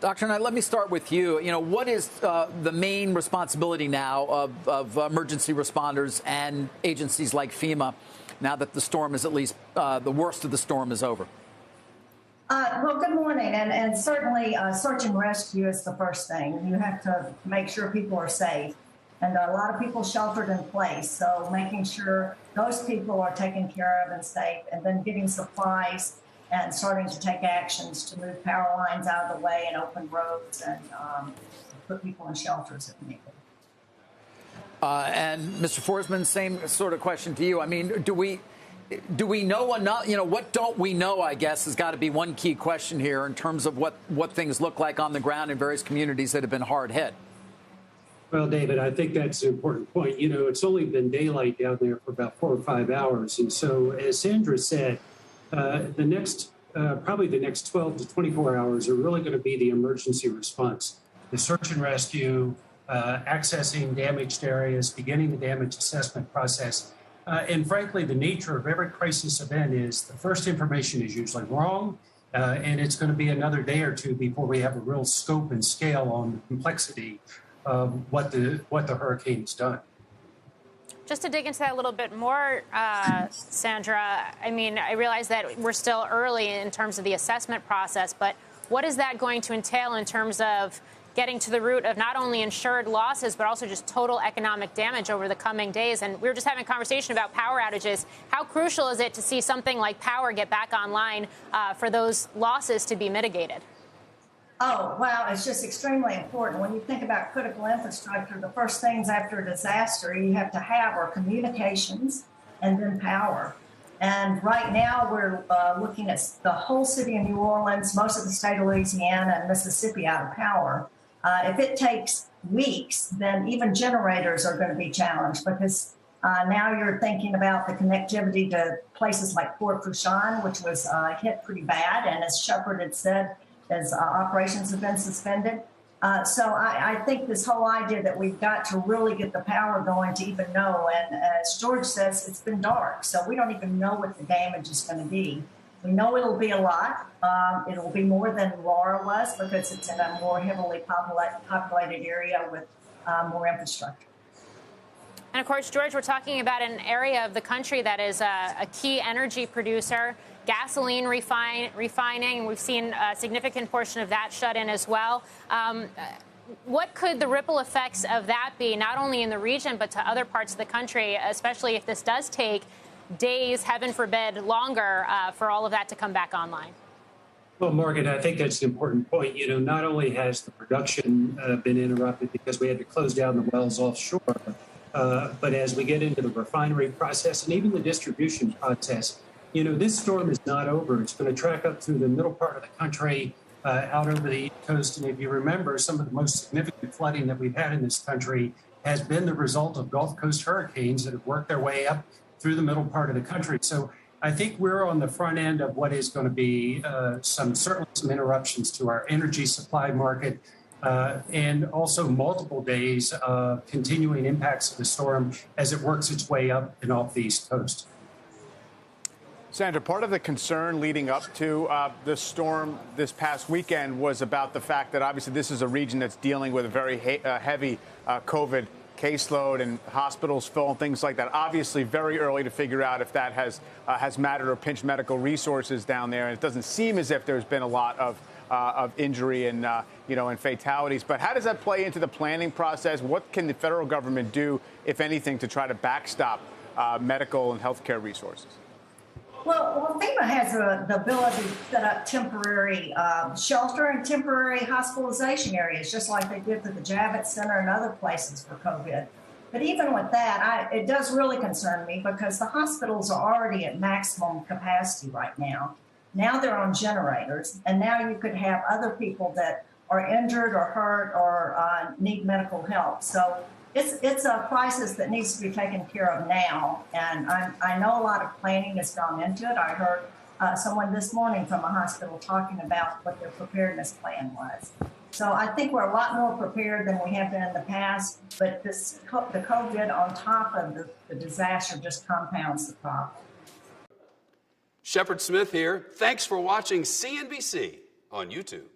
Dr. Knight, let me start with you. What is the main responsibility now of emergency responders and agencies like FEMA now that the storm is at least the worst of the storm is over? Well, good morning. And certainly search and rescue is the first thing. You have to make sure people are safe. And a lot of people sheltered in place. So making sure those people are taken care of and safe, and then getting supplies and starting to take actions to move power lines out of the way and open roads and put people in shelters if needed. And Mr. Forsman, same sort of question to you. I mean, do we know enough? What don't we know, I guess, has got to be one key question here in terms of what things look like on the ground in various communities that have been hard hit. Well, David, I think that's an important point. It's only been daylight down there for about 4 or 5 hours. And so, as Sandra said, probably the next 12 to 24 hours are really going to be the emergency response, the search and rescue, accessing damaged areas, beginning the damage assessment process. And frankly, the nature of every crisis event is the first information is usually wrong, and it's going to be another day or two before we have a real scope and scale on the complexity of what the hurricane's done. Just to dig into that a little bit more, Sandra, I mean, I realize that we're still early in terms of the assessment process, but what is that going to entail in terms of getting to the root of not only insured losses, but also just total economic damage over the coming days? And we were just having a conversation about power outages. How crucial is it to see something like power get back online for those losses to be mitigated? Oh, wow, it's just extremely important. When you think about critical infrastructure, the first things after a disaster you have to have are communications and then power. And right now we're looking at the whole city of New Orleans, most of the state of Louisiana and Mississippi out of power. If it takes weeks, then even generators are going to be challenged because now you're thinking about the connectivity to places like Port Fourchon, which was hit pretty bad. And as Shepard had said, as operations have been suspended. So I think this whole idea that we've got to really get the power going to even know, and as George says, it's been dark, so we don't even know what the damage is going to be. We know it'll be a lot. It'll be more than Laura was because it's in a more heavily populated area with more infrastructure. And of course, George, we're talking about an area of the country that is a key energy producer. Gasoline refining, we've seen a significant portion of that shut in as well. What could the ripple effects of that be, not only in the region, but to other parts of the country, especially if this does take days, heaven forbid, longer for all of that to come back online? Well, Morgan, I think that's an important point. Not only has the production been interrupted because we had to close down the wells offshore, but as we get into the refinery process and even the distribution process, this storm is not over. It's going to track up through the middle part of the country, out over the East Coast. And if you remember, some of the most significant flooding that we've had in this country has been the result of Gulf Coast hurricanes that have worked their way up through the middle part of the country. So I think we're on the front end of what is going to be certainly some interruptions to our energy supply market, and also multiple days of continuing impacts of the storm as it works its way up and off the East Coast. Sandra, part of the concern leading up to the storm this past weekend was about the fact that obviously this is a region that's dealing with a very heavy COVID caseload and hospitals full and things like that. Obviously, very early to figure out if that has mattered or pinched medical resources down there. And it doesn't seem as if there's been a lot of injury and and fatalities. But how does that play into the planning process? What can the federal government do, if anything, to try to backstop medical and healthcare resources? Well, FEMA has the ability to set up temporary shelter and temporary hospitalization areas, just like they did for the Javits Center and other places for COVID. But even with that, it does really concern me because the hospitals are already at maximum capacity right now. Now they're on generators, and now you could have other people that are injured or hurt or need medical help. So it's a crisis that needs to be taken care of now, and I know a lot of planning has gone into it. I heard someone this morning from a hospital talking about what their preparedness plan was. So I think we're a lot more prepared than we have been in the past, but the COVID on top of the disaster just compounds the problem. Shepard Smith here. Thanks for watching CNBC on YouTube.